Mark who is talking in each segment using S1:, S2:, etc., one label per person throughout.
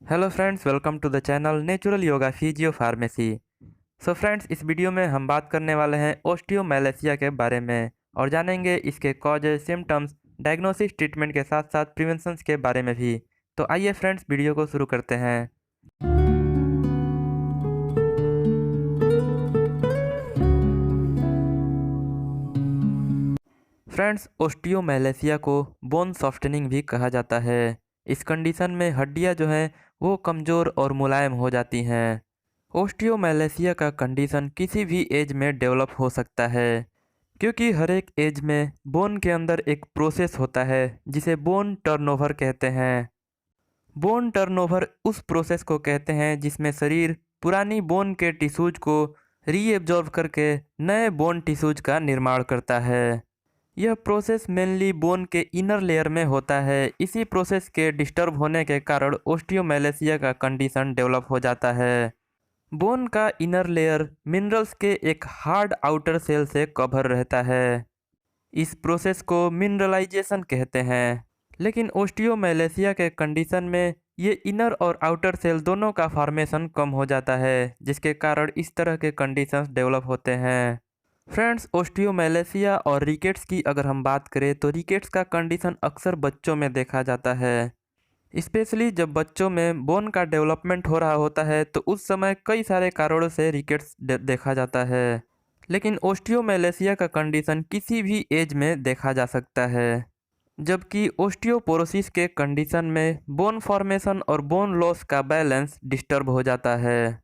S1: Hello friends, welcome to the channel natural yoga physio pharmacy. So friends, इस video में हम बात करने वाले हैं ओस्टियोमैलेशिया के बारे में और जानेंगे इसके कॉजेज, सिम्टम्स, डायग्नोसिस, ट्रीटमेंट के साथ साथ प्रिवेंशंस के बारे में भी। तो आइए फ्रेंड्स, वीडियो को शुरू करते हैं। फ्रेंड्स, ओस्टियोमैलेशिया को बोन सॉफ्टनिंग भी कहा जाता है। इस कंडीशन में हड्डियां जो हैं वो कमज़ोर और मुलायम हो जाती हैं। ओस्टियोमैलेशिया का कंडीशन किसी भी एज में डेवलप हो सकता है, क्योंकि हर एक एज में बोन के अंदर एक प्रोसेस होता है जिसे बोन टर्नओवर कहते हैं। बोन टर्नओवर उस प्रोसेस को कहते हैं जिसमें शरीर पुरानी बोन के टिश्यूज को रीएब्जॉर्ब करके नए बोन टिश्यूज का निर्माण करता है। यह प्रोसेस मेनली बोन के इनर लेयर में होता है। इसी प्रोसेस के डिस्टर्ब होने के कारण ओस्टियोमैलेशिया का कंडीशन डेवलप हो जाता है। बोन का इनर लेयर मिनरल्स के एक हार्ड आउटर सेल से कवर रहता है। इस प्रोसेस को मिनरलाइजेशन कहते हैं। लेकिन ओस्टियोमैलेशिया के कंडीशन में ये इनर और आउटर सेल दोनों का फॉर्मेशन कम हो जाता है, जिसके कारण इस तरह के कंडीशंस डेवलप होते हैं। फ्रेंड्स, ओस्टियोमैलेशिया और रिकेट्स की अगर हम बात करें तो रिकेट्स का कंडीशन अक्सर बच्चों में देखा जाता है। स्पेशली जब बच्चों में बोन का डेवलपमेंट हो रहा होता है तो उस समय कई सारे कारणों से रिकेट्स देखा जाता है। लेकिन ओस्टियोमैलेशिया का कंडीशन किसी भी एज में देखा जा सकता है। जबकि ओस्टियोपोरोसिस के कंडीशन में बोन फॉर्मेशन और बोन लॉस का बैलेंस डिस्टर्ब हो जाता है।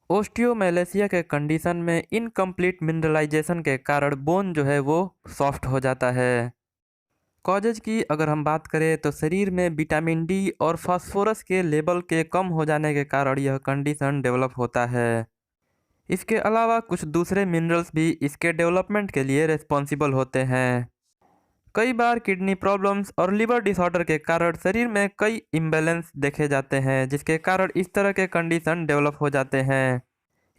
S1: ओस्टियोमैलेशिया के कंडीशन में इनकम्प्लीट मिनरलाइजेशन के कारण बोन जो है वो सॉफ्ट हो जाता है। कॉजेज की अगर हम बात करें तो शरीर में विटामिन डी और फास्फोरस के लेवल के कम हो जाने के कारण यह कंडीशन डेवलप होता है। इसके अलावा कुछ दूसरे मिनरल्स भी इसके डेवलपमेंट के लिए रिस्पॉन्सिबल होते हैं। कई बार किडनी प्रॉब्लम्स और लिवर डिसऑर्डर के कारण शरीर में कई इम्बैलेंस देखे जाते हैं, जिसके कारण इस तरह के कंडीशन डेवलप हो जाते हैं।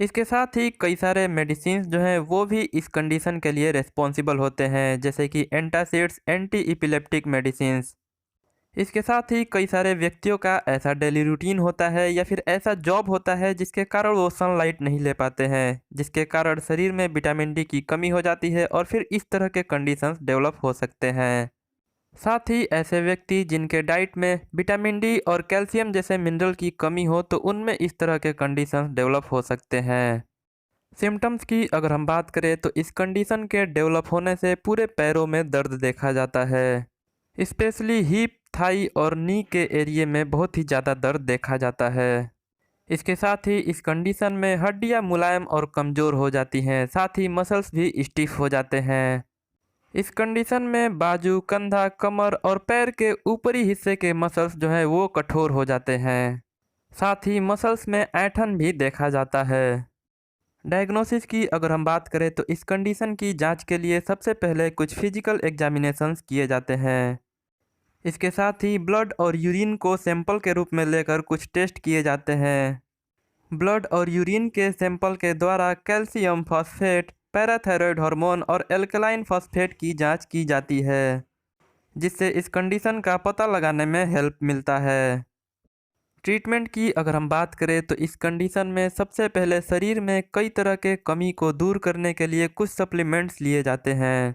S1: इसके साथ ही कई सारे मेडिसिन जो हैं वो भी इस कंडीशन के लिए रिस्पॉन्सिबल होते हैं, जैसे कि एंटासिड्स, एंटी इपिलेप्टिक मेडिसिन्स। इसके साथ ही कई सारे व्यक्तियों का ऐसा डेली रूटीन होता है या फिर ऐसा जॉब होता है जिसके कारण वो सनलाइट नहीं ले पाते हैं, जिसके कारण शरीर में विटामिन डी की कमी हो जाती है और फिर इस तरह के कंडीशंस डेवलप हो सकते हैं। साथ ही ऐसे व्यक्ति जिनके डाइट में विटामिन डी और कैल्शियम जैसे मिनरल की कमी हो तो उनमें इस तरह के कंडीशंस डेवलप हो सकते हैं। सिम्टम्स की अगर हम बात करें तो इस कंडीशन के डेवलप होने से पूरे पैरों में दर्द देखा जाता है। स्पेशली हिप, थाई और नी के एरिया में बहुत ही ज़्यादा दर्द देखा जाता है। इसके साथ ही इस कंडीशन में हड्डियां मुलायम और कमज़ोर हो जाती हैं, साथ ही मसल्स भी स्टिफ हो जाते हैं। इस कंडीशन में बाजू, कंधा, कमर और पैर के ऊपरी हिस्से के मसल्स जो हैं वो कठोर हो जाते हैं। साथ ही मसल्स में ऐंठन भी देखा जाता है। डायग्नोसिस की अगर हम बात करें तो इस कंडीशन की जांच के लिए सबसे पहले कुछ फिजिकल एग्जामिनेशंस किए जाते हैं। इसके साथ ही ब्लड और यूरिन को सैंपल के रूप में लेकर कुछ टेस्ट किए जाते हैं। ब्लड और यूरिन के सैंपल के द्वारा कैल्शियम फॉस्फेट, पैराथायरॉयड हार्मोन और एल्कलाइन फॉस्फेट की जांच की जाती है, जिससे इस कंडीशन का पता लगाने में हेल्प मिलता है। ट्रीटमेंट की अगर हम बात करें तो इस कंडीशन में सबसे पहले शरीर में कई तरह के कमी को दूर करने के लिए कुछ सप्लीमेंट्स लिए जाते हैं,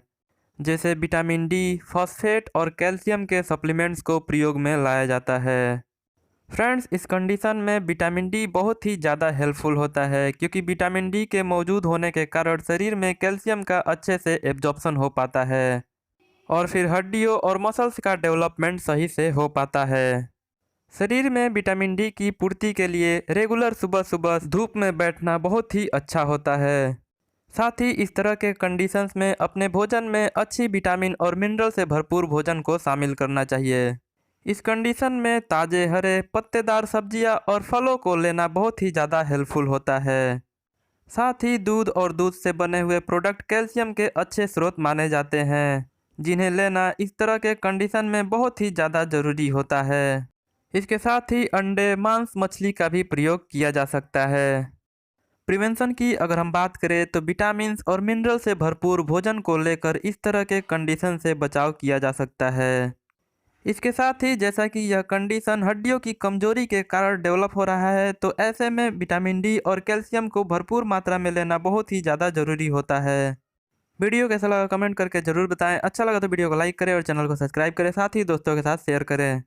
S1: जैसे विटामिन डी, फॉस्फेट और कैल्शियम के सप्लीमेंट्स को प्रयोग में लाया जाता है। फ्रेंड्स, इस कंडीशन में विटामिन डी बहुत ही ज़्यादा हेल्पफुल होता है, क्योंकि विटामिन डी के मौजूद होने के कारण शरीर में कैल्शियम का अच्छे से एब्जॉर्प्शन हो पाता है और फिर हड्डियों और मसल्स का डेवलपमेंट सही से हो पाता है। शरीर में विटामिन डी की पूर्ति के लिए रेगुलर सुबह सुबह धूप में बैठना बहुत ही अच्छा होता है। साथ ही इस तरह के कंडीशंस में अपने भोजन में अच्छी विटामिन और मिनरल से भरपूर भोजन को शामिल करना चाहिए। इस कंडीशन में ताज़े हरे पत्तेदार सब्जियां और फलों को लेना बहुत ही ज़्यादा हेल्पफुल होता है। साथ ही दूध और दूध से बने हुए प्रोडक्ट कैल्शियम के अच्छे स्रोत माने जाते हैं, जिन्हें लेना इस तरह के कंडीशन में बहुत ही ज़्यादा ज़रूरी होता है। इसके साथ ही अंडे, मांस, मछली का भी प्रयोग किया जा सकता है। प्रिवेंशन की अगर हम बात करें तो विटामिन्स और मिनरल से भरपूर भोजन को लेकर इस तरह के कंडीशन से बचाव किया जा सकता है। इसके साथ ही जैसा कि यह कंडीशन हड्डियों की कमजोरी के कारण डेवलप हो रहा है, तो ऐसे में विटामिन डी और कैल्शियम को भरपूर मात्रा में लेना बहुत ही ज़्यादा ज़रूरी होता है। वीडियो कैसा लगा कमेंट करके ज़रूर बताएं। अच्छा लगा तो वीडियो को लाइक करें और चैनल को सब्सक्राइब करें, साथ ही दोस्तों के साथ शेयर करें।